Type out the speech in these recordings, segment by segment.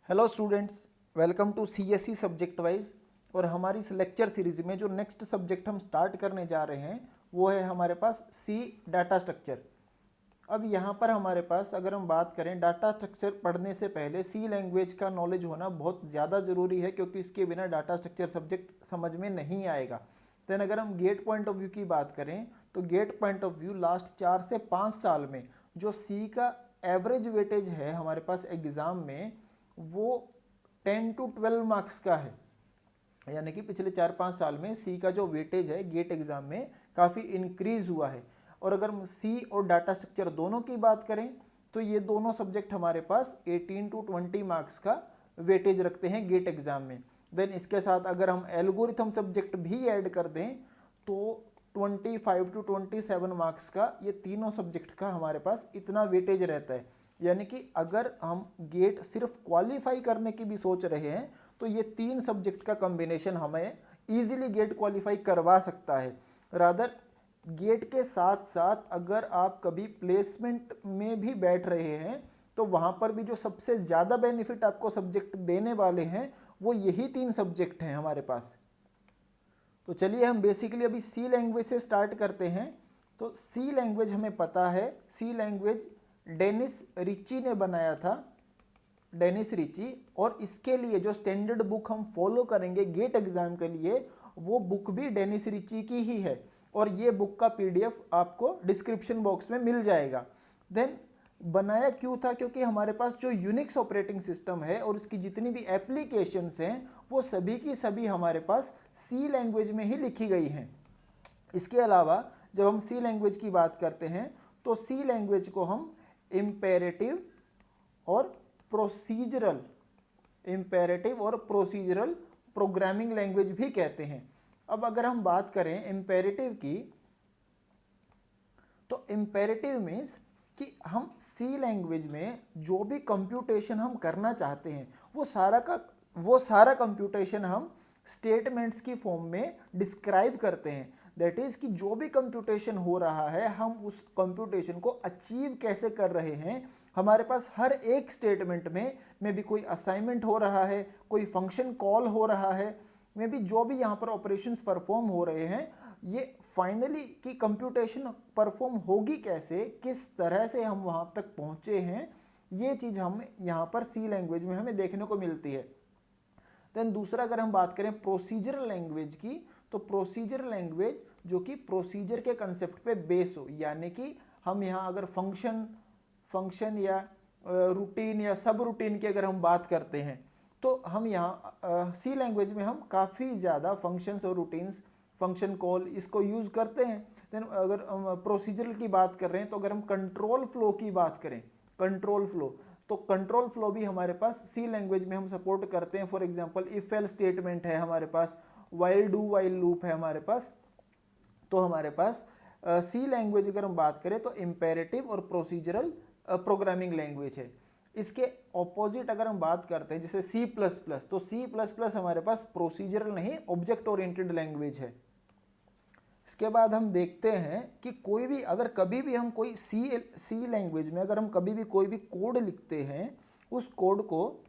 Hello students, welcome to CSE subject wise. और हमारी इस लेक्चर सीरीज में जो नेक्स्ट सब्जेक्ट हम स्टार्ट करने जा रहे हैं वो है हमारे पास सी डाटा स्ट्रक्चर। अब यहाँ पर हमारे पास अगर हम बात करें डाटा स्ट्रक्चर पढ़ने से पहले सी लैंग्वेज का नॉलेज होना बहुत ज़्यादा ज़रूरी है, क्योंकि इसके बिना डाटा स्ट्रक्चर सब्जेक्ट समझ में नहीं आएगा। देन अगर हम गेट पॉइंट ऑफ व्यू की बात करें तो GATE point of view last 4 से 5 साल में जो सी का एवरेज वेटेज है हमारे पास एग्ज़ाम में वो 10 to 12 मार्क्स का है। यानी कि पिछले 4-5 साल में सी का जो वेटेज है गेट एग्जाम में काफ़ी इंक्रीज हुआ है। और अगर हम सी और डाटा स्ट्रक्चर दोनों की बात करें तो ये दोनों सब्जेक्ट हमारे पास 18 to 20 मार्क्स का वेटेज रखते हैं गेट एग्जाम में। देन इसके साथ अगर हम एल्गोरिथम सब्जेक्ट भी ऐड कर दें तो 25 to 27 मार्क्स का ये तीनों सब्जेक्ट का हमारे पास इतना वेटेज रहता है। यानी कि अगर हम गेट सिर्फ क्वालिफाई करने की भी सोच रहे हैं तो ये तीन सब्जेक्ट का कॉम्बिनेशन हमें इजीली गेट क्वालिफाई करवा सकता है। रादर गेट के साथ साथ अगर आप कभी प्लेसमेंट में भी बैठ रहे हैं तो वहाँ पर भी जो सबसे ज़्यादा बेनिफिट आपको सब्जेक्ट देने वाले हैं वो यही तीन सब्जेक्ट हैं हमारे पास। तो चलिए हम बेसिकली अभी सी लैंग्वेज से स्टार्ट करते हैं। तो सी लैंग्वेज हमें पता है, सी लैंग्वेज डेनिस रिची ने बनाया था, डेनिस रिची। और इसके लिए जो स्टैंडर्ड बुक हम फॉलो करेंगे गेट एग्जाम के लिए वो बुक भी डेनिस रिची की ही है। और ये बुक का पीडीएफ आपको डिस्क्रिप्शन बॉक्स में मिल जाएगा। देन बनाया क्यों था? क्योंकि हमारे पास जो यूनिक्स ऑपरेटिंग सिस्टम है और इसकी जितनी भी एप्लीकेशंस हैं वो सभी की सभी हमारे पास सी लैंग्वेज में ही लिखी गई हैं। इसके अलावा जब हम सी लैंग्वेज की बात करते हैं तो सी लैंग्वेज को हम इम्पेरेटिव और प्रोसीजरल प्रोग्रामिंग लैंग्वेज भी कहते हैं। अब अगर हम बात करें इम्पेरेटिव की तो इम्पेरेटिव मीन्स कि हम सी लैंग्वेज में जो भी कंप्यूटेशन हम करना चाहते हैं वो सारा कंप्यूटेशन हम स्टेटमेंट्स की फॉर्म में डिस्क्राइब करते हैं। दैट इज़ कि जो भी कंप्यूटेशन हो रहा है हम उस कंप्यूटेशन को अचीव कैसे कर रहे हैं। हमारे पास हर एक स्टेटमेंट में भी कोई असाइनमेंट हो रहा है, कोई फंक्शन कॉल हो रहा है, में भी जो भी यहाँ पर ऑपरेशंस परफॉर्म हो रहे हैं ये फाइनली कि कंप्यूटेशन परफॉर्म होगी कैसे, किस तरह से हम वहाँ तक पहुँचे हैं, ये चीज़ हम यहाँ पर सी लैंग्वेज में हमें देखने को मिलती है। देन दूसरा अगर हम बात करें प्रोसीजरल लैंग्वेज की तो प्रोसीजरल लैंग्वेज जो कि प्रोसीजर के कंसेप्ट पे बेस हो। यानी कि हम यहाँ अगर फंक्शन या रूटीन या सब रूटीन की अगर हम बात करते हैं तो हम यहाँ सी लैंग्वेज में हम काफ़ी ज़्यादा फंक्शंस और रूटीन्स, फंक्शन कॉल इसको यूज़ करते हैं। देन अगर हम प्रोसीजरल की बात कर रहे हैं तो अगर हम कंट्रोल फ्लो की बात करें, कंट्रोल फ्लो तो कंट्रोल फ्लो भी हमारे पास सी लैंग्वेज में हम सपोर्ट करते हैं। For example if L statement है हमारे पास, वाइल डू वाइल लूप है हमारे पास। तो हमारे पास सी लैंग्वेज अगर हम बात करें तो इम्पेरेटिव और प्रोसीजरल प्रोग्रामिंग लैंग्वेज है। इसके ऑपोजिट अगर हम बात करते हैं जैसे सी प्लस प्लस, तो सी प्लस प्लस हमारे पास प्रोसीजरल नहीं ऑब्जेक्ट ओरिएंटेड लैंग्वेज है। इसके बाद हम देखते हैं कि कोई भी अगर कभी भी हम कोई सी लैंग्वेज में अगर हम कभी भी कोई भी कोड लिखते हैं उस कोड को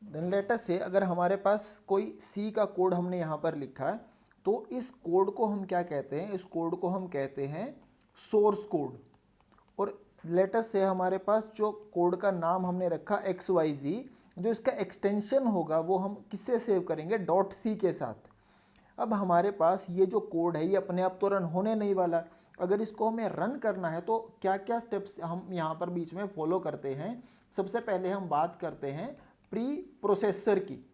लेटर से अगर हमारे पास कोई सी का कोड हमने यहाँ पर लिखा है तो इस कोड को हम क्या कहते हैं, इस कोड को हम कहते हैं सोर्स कोड। और लेटर से हमारे पास जो कोड का नाम हमने रखा XYZ, जो इसका एक्सटेंशन होगा वो हम किससे सेव करेंगे, डॉट सी के साथ। अब हमारे पास ये जो कोड है ये अपने आप तो रन होने नहीं वाला। अगर इसको हमें रन करना है तो क्या क्या स्टेप्स हम यहाँ पर बीच में फॉलो करते हैं। सबसे पहले हम बात करते हैं प्री प्रोसेसर की,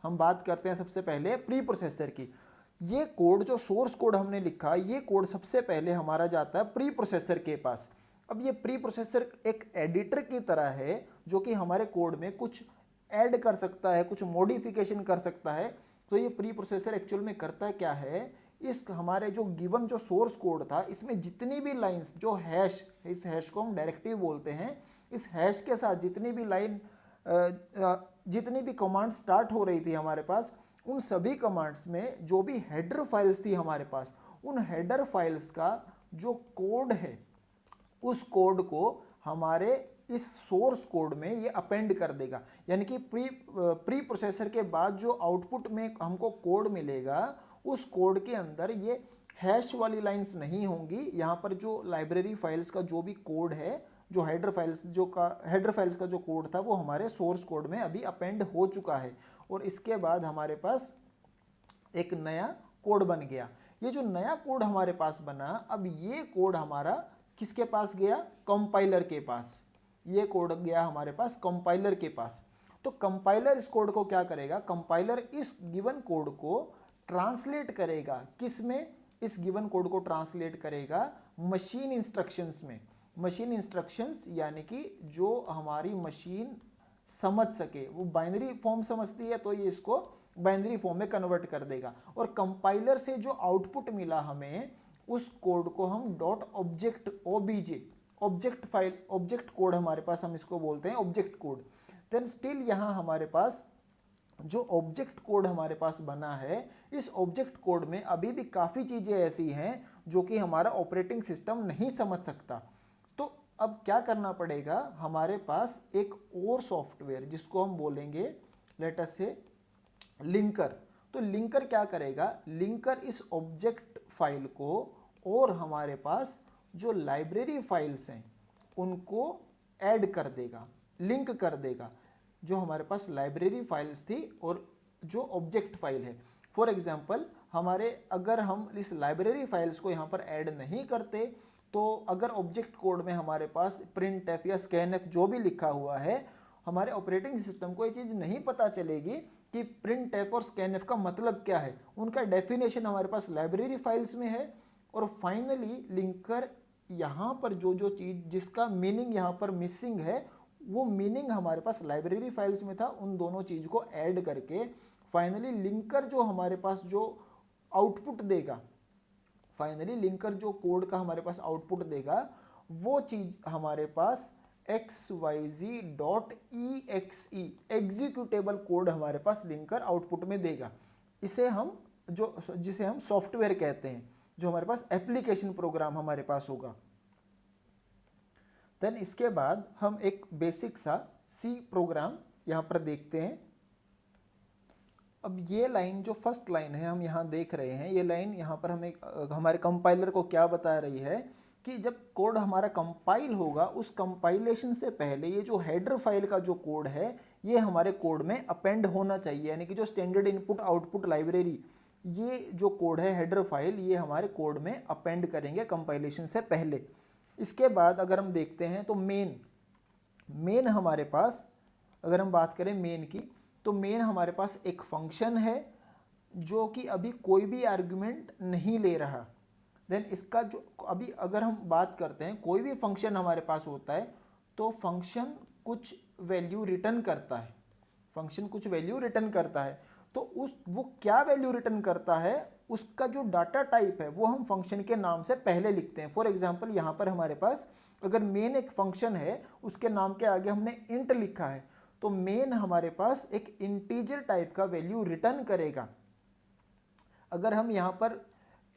हम बात करते हैं सबसे पहले प्री प्रोसेसर की। ये कोड जो सोर्स कोड हमने लिखा ये कोड सबसे पहले हमारा जाता है प्री प्रोसेसर के पास। अब ये प्री प्रोसेसर एक एडिटर की तरह है जो कि हमारे कोड में कुछ ऐड कर सकता है, कुछ मॉडिफिकेशन कर सकता है। तो ये प्री प्रोसेसर एक्चुअल में करता है क्या है, इस हमारे जो गिवन जो सोर्स कोड था इसमें जितनी भी लाइंस जो हैश, इस हैश को हम डायरेक्टिव बोलते हैं, इस हैश के साथ जितनी भी लाइन जितनी भी कमांड स्टार्ट हो रही थी हमारे पास उन सभी कमांड्स में जो भी हेडर फाइल्स थी हमारे पास, उन हेडर फाइल्स का जो कोड है उस कोड को हमारे इस सोर्स कोड में ये अपेंड कर देगा, यानी कि प्री प्रोसेसर के बाद जो आउटपुट में हमको कोड मिलेगा उस कोड के अंदर ये हैश वाली लाइंस नहीं होंगी। यहाँ पर जो लाइब्रेरी फाइल्स का जो भी कोड है, जो हेडर फाइल्स का जो कोड था वो हमारे सोर्स कोड में अभी अपेंड हो चुका है, और इसके बाद हमारे पास एक नया कोड बन गया। ये जो नया कोड हमारे पास बना, अब ये कोड हमारा किसके पास गया? कंपाइलर के पास। ये कोड गया हमारे पास कंपाइलर के पास। तो कंपाइलर इस कोड को क्या करेगा? कंपाइलर इस गिवन कोड को ट्रांसलेट करेगा। किस में? इस गिवन कोड को ट्रांसलेट करेगा मशीन इंस्ट्रक्शंस में। मशीन इंस्ट्रक्शंस यानी कि जो हमारी मशीन समझ सके। वो बाइनरी फॉर्म समझती है तो ये इसको बाइनरी फॉर्म में कन्वर्ट कर देगा, और कंपाइलर से जो आउटपुट मिला हमें उस कोड को हम dot object OBJ, object file, object code हमारे पास, हम इसको बोलते हैं ऑब्जेक्ट कोड। देन स्टिल यहाँ हमारे पास जो ऑब्जेक्ट कोड हमारे पास बना है, इस ऑब्जेक्ट कोड में अभी भी काफ़ी चीज़ें ऐसी हैं जो कि हमारा ऑपरेटिंग सिस्टम नहीं समझ सकता। तो अब क्या करना पड़ेगा? हमारे पास एक और सॉफ्टवेयर जिसको हम बोलेंगे लेट अस से लिंकर। तो लिंकर क्या करेगा? लिंकर इस ऑब्जेक्ट फाइल को और हमारे पास जो लाइब्रेरी फाइल्स हैं उनको ऐड कर देगा, लिंक कर देगा। जो हमारे पास लाइब्रेरी फाइल्स थी और जो ऑब्जेक्ट फाइल है, फॉर एग्जांपल हमारे अगर हम इस लाइब्रेरी फाइल्स को यहाँ पर ऐड नहीं करते तो अगर ऑब्जेक्ट कोड में हमारे पास प्रिंट एफ या स्कैन एफ जो भी लिखा हुआ है, हमारे ऑपरेटिंग सिस्टम को ये चीज़ नहीं पता चलेगी कि प्रिंट एफ और स्कैन एफ का मतलब क्या है। उनका डेफिनेशन हमारे पास लाइब्रेरी फाइल्स में है, और फाइनली लिंकर यहाँ पर जो जो चीज़ जिसका मीनिंग यहाँ पर मिसिंग है वो मीनिंग हमारे पास लाइब्रेरी फाइल्स में था, उन दोनों चीज़ को ऐड करके फाइनली लिंकर जो हमारे पास जो आउटपुट देगा, फाइनली लिंकर जो कोड का हमारे पास आउटपुट देगा वो चीज़ हमारे पास xyz.exe एग्जीक्यूटेबल कोड हमारे पास लिंकर आउटपुट में देगा। इसे हम जिसे हम सॉफ्टवेयर कहते हैं, जो हमारे पास एप्लीकेशन प्रोग्राम हमारे पास होगा। देन इसके बाद हम एक बेसिक सा सी प्रोग्राम यहाँ पर देखते हैं। अब ये लाइन जो फर्स्ट लाइन है हम यहाँ देख रहे हैं, ये लाइन यहाँ पर हमें हमारे कंपाइलर को क्या बता रही है कि जब कोड हमारा कंपाइल होगा उस कंपाइलेशन से पहले ये जो हेडर फाइल का जो कोड है ये हमारे कोड में अपेंड होना चाहिए। यानी कि जो स्टैंडर्ड इनपुट आउटपुट लाइब्रेरी, ये जो कोड है हेडर फाइल, ये हमारे कोड में अपेंड करेंगे कंपाइलेशन से पहले। इसके बाद अगर हम देखते हैं तो मेन हमारे पास, अगर हम बात करें मेन की, तो मेन हमारे पास एक फंक्शन है जो कि अभी कोई भी आर्गुमेंट नहीं ले रहा। देन इसका जो अभी अगर हम बात करते हैं, कोई भी फंक्शन हमारे पास होता है तो फंक्शन कुछ वैल्यू रिटर्न करता है, फंक्शन कुछ वैल्यू रिटर्न करता है। तो वो क्या वैल्यू रिटर्न करता है, उसका जो डाटा टाइप है वो हम फंक्शन के नाम से पहले लिखते हैं। फॉर एग्जांपल यहाँ पर हमारे पास अगर मेन एक फंक्शन है, उसके नाम के आगे हमने इंट लिखा है, तो मेन हमारे पास एक इंटीजर टाइप का वैल्यू रिटर्न करेगा। अगर हम यहाँ पर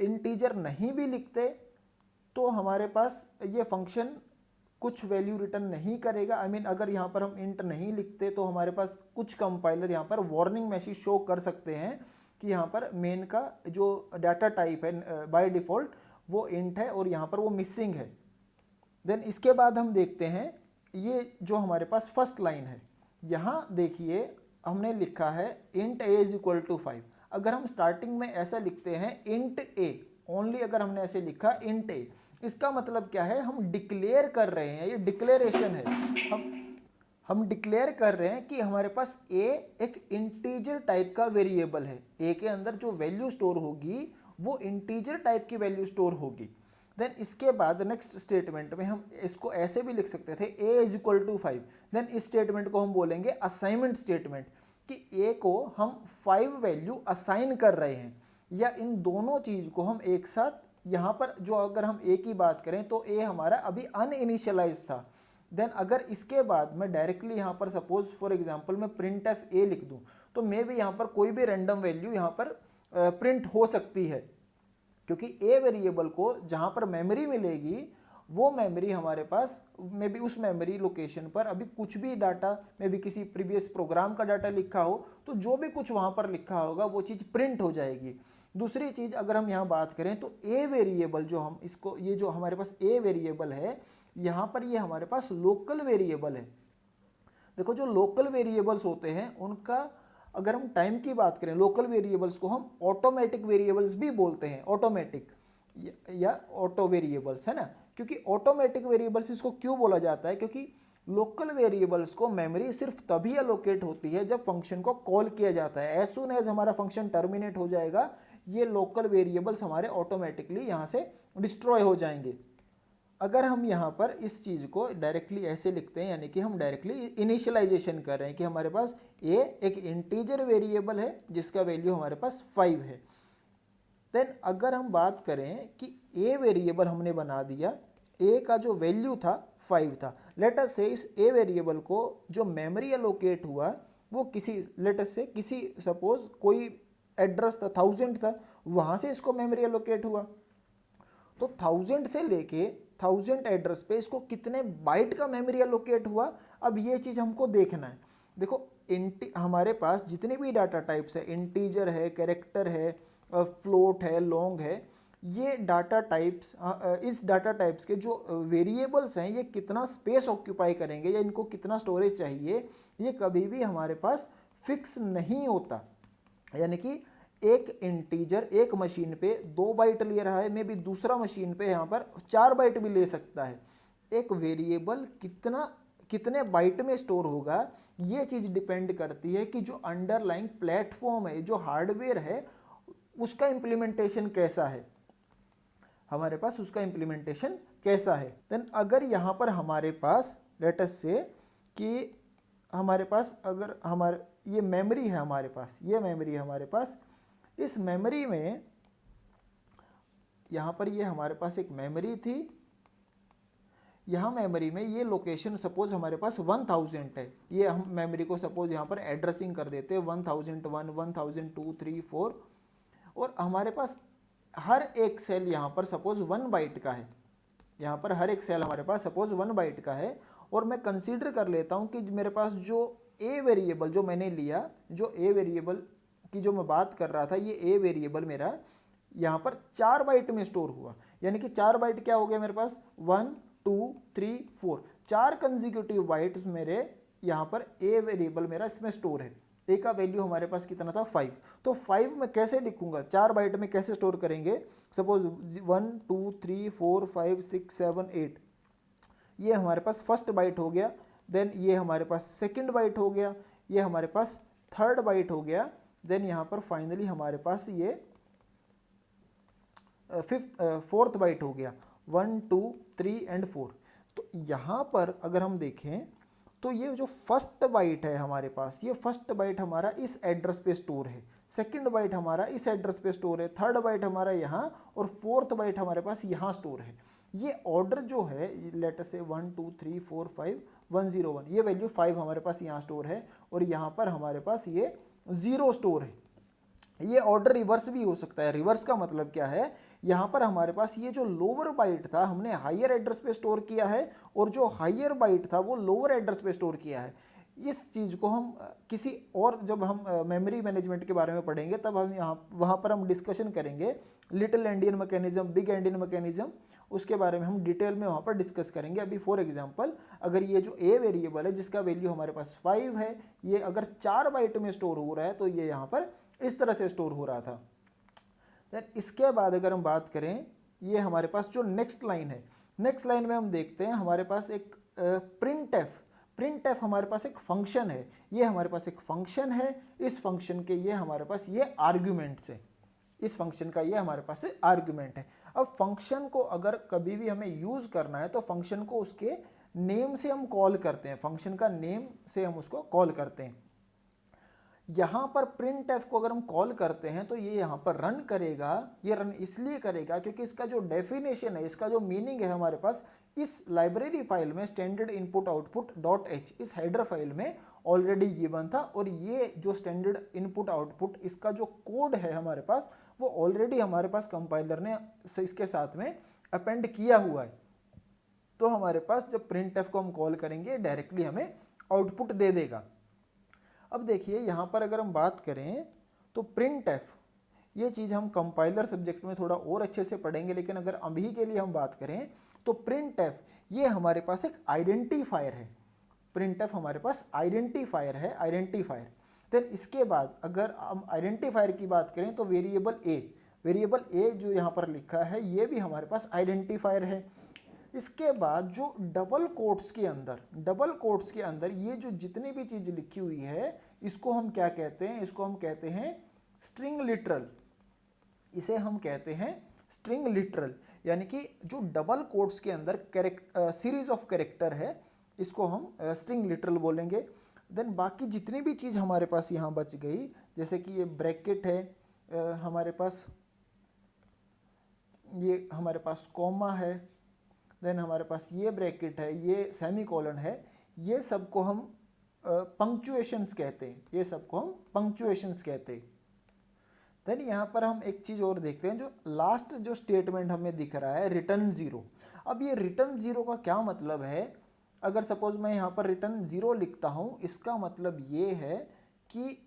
इंटीजर नहीं भी लिखते तो हमारे पास ये फंक्शन कुछ वैल्यू रिटर्न नहीं करेगा। आई मीन अगर यहाँ पर हम इंट नहीं लिखते तो हमारे पास कुछ कंपाइलर यहाँ पर वार्निंग मैसेज शो कर सकते हैं कि यहाँ पर मेन का जो डाटा टाइप है बाय डिफ़ॉल्ट वो इंट है और यहाँ पर वो मिसिंग है। देन इसके बाद हम देखते हैं ये जो हमारे पास फर्स्ट लाइन है, यहाँ देखिए हमने लिखा है int a is equal to 5। अगर हम स्टार्टिंग में ऐसा लिखते हैं इंट a ओनली, अगर हमने ऐसे लिखा इंट a, इसका मतलब क्या है, हम डिक्लेयर कर रहे हैं, ये डिक्लेरेशन है, हम डिक्लेयर कर रहे हैं कि हमारे पास a एक इंटीजर टाइप का वेरिएबल है। a के अंदर जो वैल्यू स्टोर होगी वो इंटीजर टाइप की वैल्यू स्टोर होगी। देन इसके बाद नेक्स्ट स्टेटमेंट में हम इसको ऐसे भी लिख सकते थे a is equal to 5। Then इस स्टेटमेंट को हम बोलेंगे असाइनमेंट स्टेटमेंट, कि a को हम 5 वैल्यू असाइन कर रहे हैं, या इन दोनों चीज़ को हम एक साथ यहाँ पर जो अगर हम a की बात करें तो a हमारा अभी अनइनिशियलाइज था। देन अगर इसके बाद मैं डायरेक्टली यहाँ पर सपोज फॉर एग्जांपल मैं प्रिंट एफ a लिख दूँ तो मे भी यहाँ पर कोई भी रैंडम वैल्यू यहाँ पर प्रिंट हो सकती है, क्योंकि a वेरिएबल को जहाँ पर मेमोरी मिलेगी वो मेमोरी हमारे पास में भी उस मेमोरी लोकेशन पर अभी कुछ भी डाटा में भी किसी प्रीवियस प्रोग्राम का डाटा लिखा हो तो जो भी कुछ वहाँ पर लिखा होगा वो चीज़ प्रिंट हो जाएगी। दूसरी चीज़ अगर हम यहाँ बात करें तो ए वेरिएबल जो हम इसको, ये जो हमारे पास ए वेरिएबल है यहाँ पर ये हमारे पास लोकल वेरिएबल है। देखो जो लोकल वेरिएबल्स होते हैं उनका अगर हम टाइम की बात करें, लोकल वेरिएबल्स को हम ऑटोमेटिक वेरिएबल्स भी बोलते हैं, ऑटोमेटिक या ऑटो वेरिएबल्स, है ना। क्योंकि ऑटोमेटिक वेरिएबल्स इसको क्यों बोला जाता है, क्योंकि लोकल वेरिएबल्स को मेमोरी सिर्फ तभी एलोकेट होती है जब फंक्शन को कॉल किया जाता है। एज सुन एज हमारा फंक्शन टर्मिनेट हो जाएगा ये लोकल वेरिएबल्स हमारे ऑटोमेटिकली यहाँ से डिस्ट्रॉय हो जाएंगे। अगर हम यहाँ पर इस चीज़ को डायरेक्टली ऐसे लिखते हैं, यानी कि हम डायरेक्टली इनिशियलाइजेशन कर रहे हैं कि हमारे पास ए एक इंटीजर वेरिएबल है जिसका वैल्यू हमारे पास 5 है। देन अगर हम बात करें कि ए वेरिएबल हमने बना दिया, ए का जो वैल्यू था 5 था। लेट अस से इस ए वेरिएबल को जो मेमोरी एलोकेट हुआ वो किसी, लेट अस से किसी सपोज कोई एड्रेस था 1000 था, वहाँ से इसको मेमोरी एलोकेट हुआ। तो 1000 से लेके 1000 एड्रेस पे इसको कितने बाइट का मेमोरी एलोकेट हुआ, अब ये चीज़ हमको देखना है। देखो हमारे पास जितने भी डाटा टाइप्स है, इंटीजर है, कैरेक्टर है, फ्लोट है, लॉन्ग है, ये डाटा टाइप्स, इस डाटा टाइप्स के जो वेरिएबल्स हैं ये कितना स्पेस ऑक्यूपाई करेंगे या इनको कितना स्टोरेज चाहिए, ये कभी भी हमारे पास फिक्स नहीं होता। यानी कि एक इंटीजर एक मशीन पे 2 बाइट ले रहा है, मे बी दूसरा मशीन पे यहाँ पर 4 बाइट भी ले सकता है। एक वेरिएबल कितने बाइट में स्टोर होगा ये चीज़ डिपेंड करती है कि जो अंडरलाइंग प्लेटफॉर्म है, जो हार्डवेयर है, उसका इम्प्लीमेंटेशन कैसा है, हमारे पास उसका इम्प्लीमेंटेशन कैसा है। देन अगर यहाँ पर हमारे पास लेट अस से कि हमारे पास अगर हमारे ये मेमोरी है, हमारे पास ये मेमोरी है हमारे पास, इस मेमोरी में यहाँ पर ये हमारे पास एक मेमोरी थी, यहाँ मेमोरी में ये लोकेशन सपोज हमारे पास 1000 है, ये हम मेमोरी को सपोज यहाँ पर एड्रेसिंग कर देते हैं 1001, 1002, 3, 4, और हमारे पास हर एक सेल यहाँ पर सपोज 1 बाइट का है, यहाँ पर हर एक सेल हमारे पास सपोज 1 बाइट का है। और मैं कंसीडर कर लेता हूँ कि मेरे पास जो ए वेरिएबल जो मैंने लिया, जो ए वेरिएबल की जो मैं बात कर रहा था, ये ए वेरिएबल मेरा यहाँ पर 4 बाइट में स्टोर हुआ। यानी कि 4 बाइट क्या हो गया मेरे पास, 1, 2, 3, 4, 4 कंजिक्यूटिव बाइट्स मेरे यहाँ पर ए वेरिएबल मेरा इसमें स्टोर है। ए का वैल्यू हमारे पास कितना था, 5। तो 5 मैं कैसे लिखूंगा, 4 बाइट में कैसे स्टोर करेंगे, सपोज 1, 2, 3, 4, 5, 6, 7, 8, ये हमारे पास फर्स्ट बाइट हो गया। देन ये हमारे पास सेकंड बाइट हो गया, ये हमारे पास थर्ड बाइट हो गया। देन यहाँ पर फाइनली हमारे पास ये फोर्थ बाइट हो गया, 1, 2, 3 एंड 4। तो यहाँ पर अगर हम देखें तो ये जो फर्स्ट बाइट है हमारे पास, ये फर्स्ट बाइट हमारा इस एड्रेस पे स्टोर है, सेकंड बाइट हमारा इस एड्रेस पे स्टोर है, थर्ड बाइट हमारा यहाँ, और फोर्थ बाइट हमारे पास यहाँ स्टोर है। ये ऑर्डर जो है लेट अस से 1, 2, 3, 4, 5, 1, 0, 1, ये वैल्यू 5 हमारे पास यहाँ स्टोर है, और यहाँ पर हमारे पास ये 0 स्टोर है। ये ऑर्डर रिवर्स भी हो सकता है। रिवर्स का मतलब क्या है, यहाँ पर हमारे पास ये जो लोअर बाइट था हमने हायर एड्रेस पे स्टोर किया है, और जो हायर बाइट था वो लोअर एड्रेस पे स्टोर किया है। इस चीज़ को हम किसी और, जब हम मेमोरी मैनेजमेंट के बारे में पढ़ेंगे तब हम वहाँ पर हम डिस्कशन करेंगे, little endian mechanism, big endian mechanism, उसके बारे में हम डिटेल में वहाँ पर डिस्कस करेंगे। अभी फॉर एग्जांपल अगर ये जो ए वेरिएबल है जिसका वैल्यू हमारे पास 5 है, ये अगर 4 बाइट में स्टोर हो रहा है तो ये यहाँ पर इस तरह से स्टोर हो रहा था। देन इसके बाद अगर हम बात करें, ये हमारे पास जो नेक्स्ट लाइन है, नेक्स्ट लाइन में हम देखते हैं हमारे पास एक प्रिंट एफ हमारे पास एक फंक्शन है। ये हमारे पास एक फंक्शन है, इस फंक्शन के ये हमारे पास ये आर्ग्यूमेंट्स है, इस फंक्शन का ये हमारे पास आर्ग्यूमेंट है। अब फंक्शन को अगर कभी भी हमें यूज़ करना है तो फंक्शन को उसके नेम से हम कॉल करते हैं, फंक्शन का नेम से हम उसको कॉल करते हैं। यहाँ पर प्रिंट एफ को अगर हम कॉल करते हैं तो ये यहाँ पर रन करेगा। ये रन इसलिए करेगा क्योंकि इसका जो डेफिनेशन है, इसका जो मीनिंग है हमारे पास इस लाइब्रेरी फाइल में standard input output dot H, इस हेडर फाइल में ऑलरेडी गिवन था, और ये जो स्टैंडर्ड इनपुट आउटपुट इसका जो कोड है हमारे पास वो ऑलरेडी हमारे पास कंपाइलर ने इसके साथ में अपेंड किया हुआ है। तो हमारे पास जब printf को हम कॉल करेंगे डायरेक्टली हमें आउटपुट दे देगा। अब देखिए यहाँ पर अगर हम बात करें तो printf ये चीज़ हम कंपाइलर सब्जेक्ट में थोड़ा और अच्छे से पढ़ेंगे, लेकिन अगर अभी के लिए हम बात करें तो printf ये हमारे पास एक आइडेंटिफायर है। printf हमारे पास आइडेंटिफायर है, आइडेंटिफायर। देन इसके बाद अगर हम आइडेंटिफायर की बात करें तो वेरिएबल ए जो यहाँ पर लिखा है ये भी हमारे पास आइडेंटिफायर है। इसके बाद जो डबल कोट्स के अंदर ये जो जितनी भी चीज़ लिखी हुई है इसको हम क्या कहते हैं, इसको हम कहते हैं स्ट्रिंग लिटरल। इसे हम कहते हैं स्ट्रिंग लिटरल, यानी कि जो डबल कोट्स के अंदर सीरीज ऑफ कैरेक्टर है इसको हम स्ट्रिंग लिटरल बोलेंगे। देन बाकी जितनी भी चीज़ हमारे पास यहाँ बच गई, जैसे कि ये ब्रैकेट है, हमारे पास ये हमारे पास कॉमा है, देन हमारे पास ये ब्रैकेट है, ये सेमीकोलन है, ये सबको हम पंक्चुएशंस कहते हैं, ये सबको हम पंक्चुएशंस कहते हैं। देन यहाँ पर हम एक चीज़ और देखते हैं, जो लास्ट जो स्टेटमेंट हमें दिख रहा है रिटर्न ज़ीरो। अब ये रिटर्न ज़ीरो का क्या मतलब है? अगर सपोज मैं यहाँ पर रिटर्न ज़ीरो लिखता हूँ, इसका मतलब ये है कि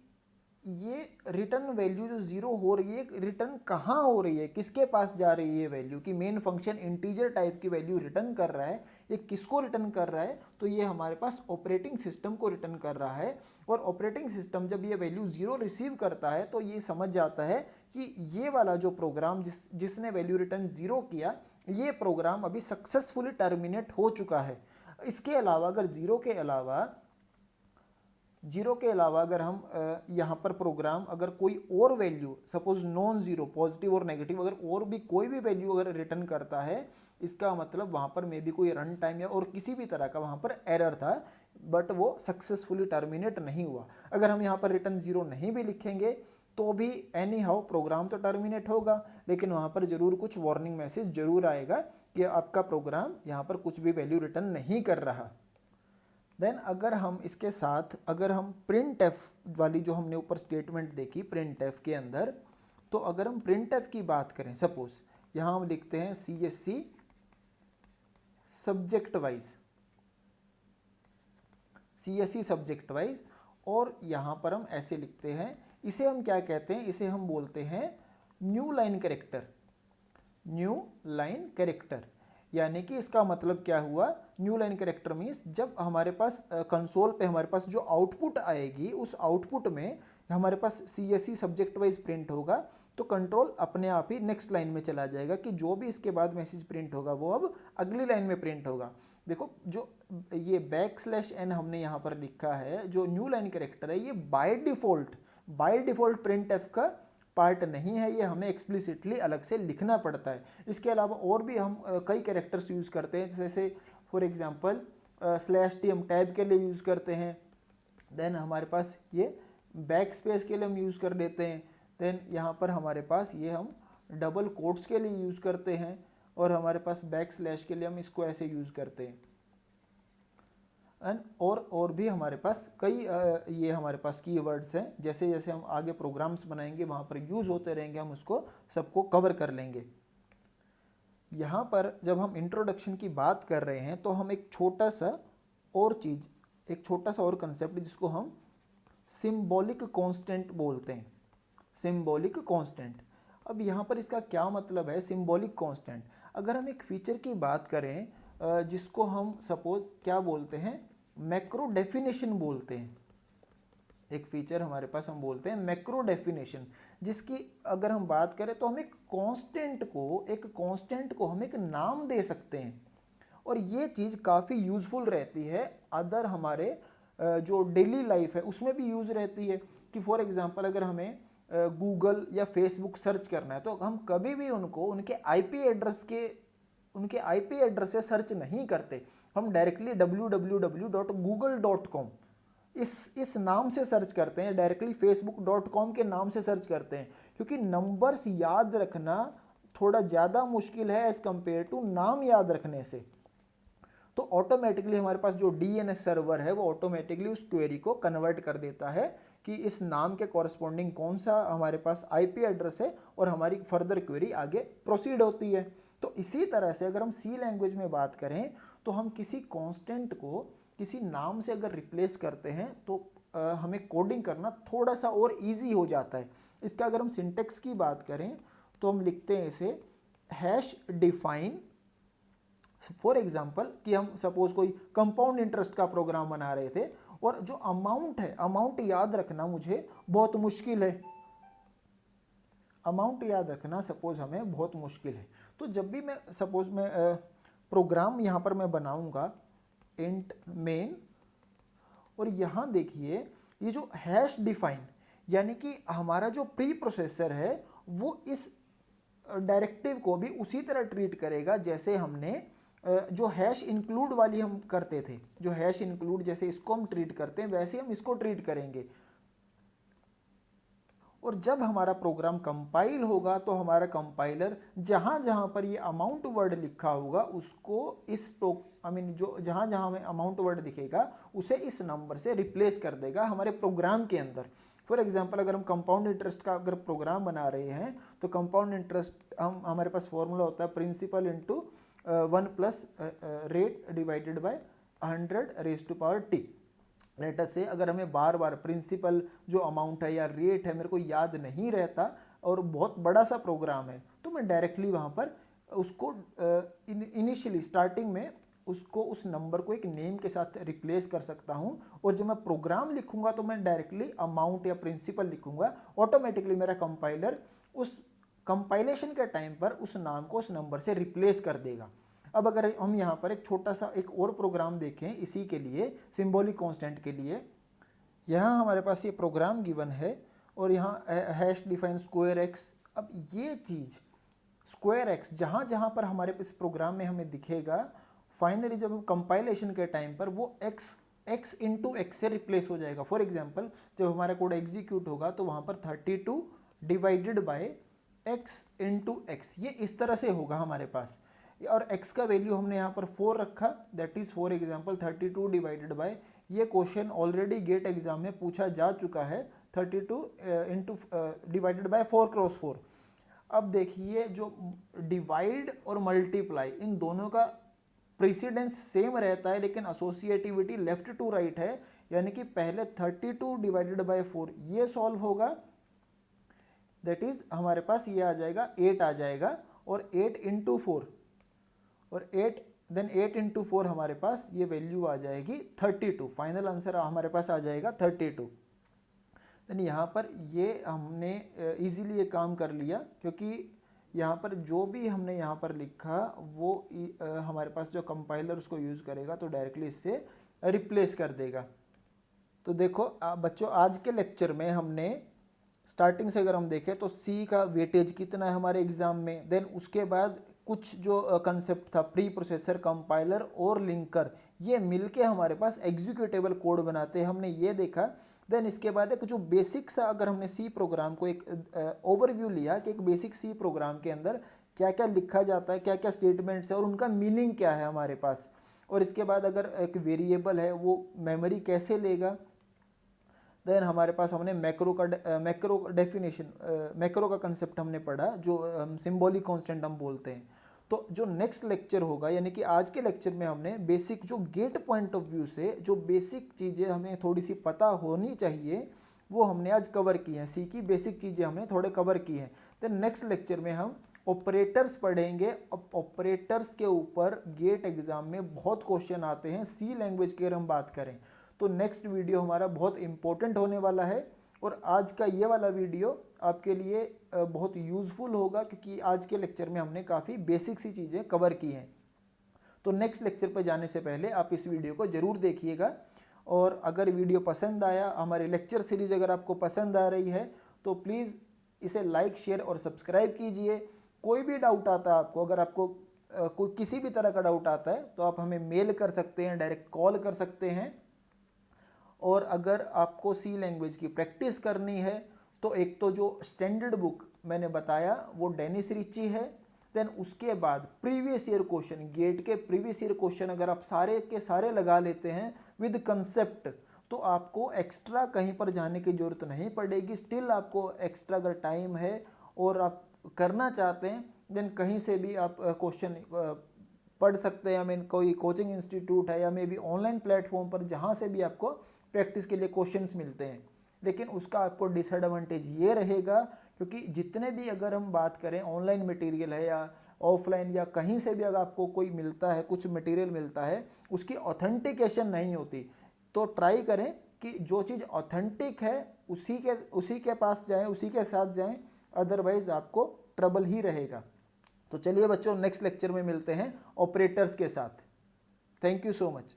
ये रिटर्न वैल्यू जो ज़ीरो हो रही है रिटर्न कहाँ हो रही है, किसके पास जा रही है वैल्यू, कि मेन फंक्शन इंटीजर टाइप की वैल्यू रिटर्न कर रहा है, ये किसको रिटर्न कर रहा है? तो ये हमारे पास ऑपरेटिंग सिस्टम को रिटर्न कर रहा है। और ऑपरेटिंग सिस्टम जब ये वैल्यू ज़ीरो रिसीव करता है तो ये समझ जाता है कि ये वाला जो प्रोग्राम जिसने वैल्यू रिटर्न ज़ीरो किया, ये प्रोग्राम अभी सक्सेसफुली टर्मिनेट हो चुका है। इसके अलावा अगर ज़ीरो के अलावा अगर हम यहाँ पर प्रोग्राम अगर कोई और value suppose non zero, positive और नेगेटिव, अगर और भी कोई भी वैल्यू अगर रिटर्न करता है, इसका मतलब वहाँ पर मे बी कोई रन टाइम या और किसी भी तरह का वहाँ पर एरर था, बट वो सक्सेसफुली टर्मिनेट नहीं हुआ। अगर हम यहाँ पर रिटर्न ज़ीरो नहीं भी लिखेंगे तो भी एनी हाउ प्रोग्राम तो टर्मिनेट होगा, लेकिन वहाँ पर ज़रूर कुछ वार्निंग मैसेज ज़रूर आएगा कि आपका प्रोग्राम यहाँ पर कुछ भी वैल्यू रिटर्न नहीं कर रहा। देन अगर हम इसके साथ अगर हम printf वाली जो हमने ऊपर स्टेटमेंट देखी printf के अंदर, तो अगर हम printf की बात करें, सपोज यहाँ हम लिखते हैं CSC सब्जेक्ट वाइज, और यहाँ पर हम ऐसे लिखते हैं, इसे हम क्या कहते हैं, इसे हम बोलते हैं न्यू लाइन कैरेक्टर। यानी कि इसका मतलब क्या हुआ, न्यू लाइन कैरेक्टर मीन्स जब हमारे पास कंसोल पे हमारे पास जो आउटपुट आएगी, उस आउटपुट में हमारे पास CSC सब्जेक्ट वाइज प्रिंट होगा, तो कंट्रोल अपने आप ही नेक्स्ट लाइन में चला जाएगा कि जो भी इसके बाद मैसेज प्रिंट होगा वो अब अगली लाइन में प्रिंट होगा। देखो जो ये \n हमने यहाँ पर लिखा है, जो न्यू लाइन कैरेक्टर है, ये बाय डिफ़ॉल्ट printf का पार्ट नहीं है, ये हमें एक्सप्लिसिटली अलग से लिखना पड़ता है। इसके अलावा और भी हम कई कैरेक्टर्स यूज़ करते हैं, जैसे फॉर एग्जांपल /t हम टैब के लिए यूज़ करते हैं। देन हमारे पास ये बैक स्पेस के लिए हम यूज़ कर लेते हैं। देन यहाँ पर हमारे पास ये हम डबल कोट्स के लिए यूज़ करते हैं, और हमारे पास \/ के लिए हम इसको ऐसे यूज़ करते हैं। एंड और भी हमारे पास कई ये हमारे पास कीवर्ड्स हैं, जैसे जैसे हम आगे प्रोग्राम्स बनाएंगे वहाँ पर यूज़ होते रहेंगे, हम उसको सबको कवर कर लेंगे। यहाँ पर जब हम इंट्रोडक्शन की बात कर रहे हैं तो हम एक छोटा सा और कंसेप्ट जिसको हम सिंबॉलिक कांस्टेंट बोलते हैं, सिंबॉलिक कांस्टेंट। अब यहाँ पर इसका क्या मतलब है सिंबॉलिक कांस्टेंट? अगर हम एक फीचर की बात करें जिसको हम सपोज क्या बोलते हैं, मैक्रो डेफिनेशन बोलते हैं, एक फीचर हमारे पास हम बोलते हैं मैक्रो डेफिनेशन, जिसकी अगर हम बात करें तो हम एक कांस्टेंट को हम एक नाम दे सकते हैं, और ये चीज़ काफ़ी यूज़फुल रहती है अदर हमारे जो डेली लाइफ है उसमें भी यूज़ रहती है। कि फॉर एग्जांपल अगर हमें गूगल या फेसबुक सर्च करना है तो हम कभी भी उनको उनके आईपी एड्रेस से सर्च नहीं करते, हम डायरेक्टली www.google.com इस नाम से सर्च करते हैं, डायरेक्टली facebook.com के नाम से सर्च करते हैं, क्योंकि नंबर्स याद रखना थोड़ा ज़्यादा मुश्किल है एज़ कम्पेयर टू नाम याद रखने से। तो ऑटोमेटिकली हमारे पास जो DNS सर्वर है वो ऑटोमेटिकली उस क्वेरी को कन्वर्ट कर देता है कि इस नाम के कॉरस्पॉन्डिंग कौन सा हमारे पास IP एड्रेस है, और हमारी फर्दर क्वेरी आगे प्रोसीड होती है। तो इसी तरह से अगर हम C लैंग्वेज में बात करें तो हम किसी कांस्टेंट को किसी नाम से अगर रिप्लेस करते हैं तो हमें कोडिंग करना थोड़ा सा और इजी हो जाता है। इसका अगर हम सिंटेक्स की बात करें तो हम लिखते हैं इसे हैश डिफाइन। फॉर एग्जाम्पल कि हम सपोज कोई कंपाउंड इंटरेस्ट का प्रोग्राम बना रहे थे और जो अमाउंट है, अमाउंट याद रखना मुझे बहुत मुश्किल है, अमाउंट याद रखना सपोज हमें बहुत मुश्किल है। तो जब भी मैं सपोज मैं प्रोग्राम यहाँ पर मैं बनाऊंगा इंट मेन, और यहाँ देखिए ये जो हैश डिफाइन यानी कि हमारा जो प्री प्रोसेसर है वो इस डायरेक्टिव को भी उसी तरह ट्रीट करेगा जैसे हमने जो हैश इंक्लूड वाली हम करते थे, जो हैश इंक्लूड जैसे इसको हम ट्रीट करते हैं वैसे हम इसको ट्रीट करेंगे। और जब हमारा प्रोग्राम कंपाइल होगा तो हमारा कंपाइलर जहाँ जहाँ पर ये अमाउंट वर्ड लिखा होगा उसको इस जो जहाँ जहाँ हमें अमाउंट वर्ड दिखेगा उसे इस नंबर से रिप्लेस कर देगा हमारे प्रोग्राम के अंदर। फॉर एग्जांपल अगर हम कंपाउंड इंटरेस्ट का अगर प्रोग्राम बना रहे हैं तो कंपाउंड इंटरेस्ट हमारे पास फॉर्मूला होता है principal into 1 plus rate divided by 100 raise to power T. Later से अगर हमें बार बार प्रिंसिपल जो अमाउंट है या रेट है मेरे को याद नहीं रहता और बहुत बड़ा सा प्रोग्राम है तो मैं डायरेक्टली वहाँ पर उसको इनिशियली स्टार्टिंग में उसको उस नंबर को एक नेम के साथ रिप्लेस कर सकता हूँ। और जब मैं प्रोग्राम लिखूंगा तो मैं डायरेक्टली अमाउंट या प्रिंसिपल लिखूंगा, ऑटोमेटिकली मेरा कंपाइलर उस कंपाइलेशन के टाइम पर उस नाम को उस नंबर से रिप्लेस कर देगा। अब अगर हम यहाँ पर एक छोटा सा एक और प्रोग्राम देखें इसी के लिए सिंबॉलिक कांस्टेंट के लिए, यहाँ हमारे पास ये प्रोग्राम गिवन है और यहाँ हैश डिफाइन स्क्वायर एक्स। अब ये चीज़ स्क्वायर एक्स जहाँ जहाँ पर हमारे इस प्रोग्राम में हमें दिखेगा फाइनली जब हम कंपाइलेशन के टाइम पर वो एक्स इंटू एक्स से रिप्लेस हो जाएगा। फॉर एग्जाम्पल जब हमारा कोड एग्जीक्यूट होगा तो वहाँ पर 32 divided by x into x ये इस तरह से होगा हमारे पास, और x का वैल्यू हमने यहाँ पर 4 रखा, that is for example 32 divided by, ये क्वेश्चन ऑलरेडी गेट एग्जाम में पूछा जा चुका है, 32 इंटू डिवाइडेड बाय 4 क्रॉस 4। अब देखिए जो डिवाइड और मल्टीप्लाई इन दोनों का प्रेसिडेंस सेम रहता है लेकिन एसोसिएटिविटी लेफ्ट टू राइट है, यानी कि पहले 32 डिवाइडेड बाय 4 ये सॉल्व होगा, दैट इज हमारे पास ये आ जाएगा 8 आ जाएगा, और 8 इंटू 4 और 8 इंटू 4 हमारे पास ये वैल्यू आ जाएगी 32। फाइनल आंसर हमारे पास आ जाएगा 32। देन यहाँ पर ये हमने इजीली ये काम कर लिया क्योंकि यहाँ पर जो भी हमने यहाँ पर लिखा वो हमारे पास जो कंपाइलर उसको यूज़ करेगा तो डायरेक्टली इससे रिप्लेस कर देगा। तो देखो बच्चों आज के लेक्चर में हमने स्टार्टिंग से अगर हम देखें तो सी का वेटेज कितना है हमारे एग्जाम में, देन उसके बाद कुछ जो कंसेप्ट था प्री प्रोसेसर, कंपाइलर और लिंकर, ये मिलके हमारे पास एग्जीक्यूटेबल कोड बनाते हैं, हमने ये देखा। देन इसके बाद एक जो बेसिक सा अगर हमने सी प्रोग्राम को एक ओवरव्यू लिया कि एक बेसिक सी प्रोग्राम के अंदर क्या क्या लिखा जाता है, क्या क्या स्टेटमेंट्स है और उनका मीनिंग क्या है हमारे पास, और इसके बाद अगर एक वेरिएबल है वो मेमोरी कैसे लेगा। देन हमारे पास हमने मैक्रो डेफिनेशन, मैक्रो का कंसेप्ट हमने पढ़ा जो सिंबॉलिक कांस्टेंट हम बोलते हैं। तो जो नेक्स्ट लेक्चर होगा यानी कि आज के लेक्चर में हमने बेसिक जो गेट पॉइंट ऑफ व्यू से जो बेसिक चीज़ें हमें थोड़ी सी पता होनी चाहिए वो हमने आज कवर की हैं, सी की बेसिक चीज़ें हमने थोड़े कवर की हैं। देन नेक्स्ट लेक्चर में हम ऑपरेटर्स पढ़ेंगे। अब ऑपरेटर्स के ऊपर गेट एग्जाम में बहुत क्वेश्चन आते हैं, सी लैंग्वेज की अगर हम बात करें तो नेक्स्ट वीडियो हमारा बहुत इंपॉर्टेंट होने वाला है, और आज का ये वाला वीडियो आपके लिए बहुत यूज़फुल होगा क्योंकि आज के लेक्चर में हमने काफ़ी बेसिक सी चीज़ें कवर की हैं। तो नेक्स्ट लेक्चर पर जाने से पहले आप इस वीडियो को ज़रूर देखिएगा, और अगर वीडियो पसंद आया, हमारी लेक्चर सीरीज अगर आपको पसंद आ रही है तो प्लीज़ इसे लाइक, शेयर और सब्सक्राइब कीजिए। कोई भी डाउट आता है आपको, अगर आपको कोई किसी भी तरह का डाउट आता है तो आप हमें मेल कर सकते हैं, डायरेक्ट कॉल कर सकते हैं। और अगर आपको सी लैंग्वेज की प्रैक्टिस करनी है तो एक तो जो स्टैंडर्ड बुक मैंने बताया वो डेनिस रिची है, देन उसके बाद प्रीवियस ईयर क्वेश्चन, गेट के प्रीवियस ईयर क्वेश्चन अगर आप सारे के सारे लगा लेते हैं विद कंसेप्ट तो आपको एक्स्ट्रा कहीं पर जाने की ज़रूरत नहीं पड़ेगी। स्टिल आपको एक्स्ट्रा अगर टाइम है और आप करना चाहते हैं देन कहीं से भी आप क्वेश्चन पढ़ सकते हैं, कोई कोचिंग इंस्टीट्यूट है या मे बी ऑनलाइन प्लेटफॉर्म पर जहाँ से भी आपको प्रैक्टिस के लिए क्वेश्चंस मिलते हैं। लेकिन उसका आपको डिसएडवांटेज ये रहेगा, क्योंकि जितने भी अगर हम बात करें ऑनलाइन मटेरियल है या ऑफलाइन या कहीं से भी अगर आपको कोई मिलता है, कुछ मटेरियल मिलता है, उसकी ऑथेंटिकेशन नहीं होती। तो ट्राई करें कि जो चीज़ ऑथेंटिक है उसी के पास जाएं, उसी के साथ जाएं, अदरवाइज आपको ट्रबल ही रहेगा। तो चलिए बच्चों, नेक्स्ट लेक्चर में मिलते हैं ऑपरेटर्स के साथ। Thank you so much.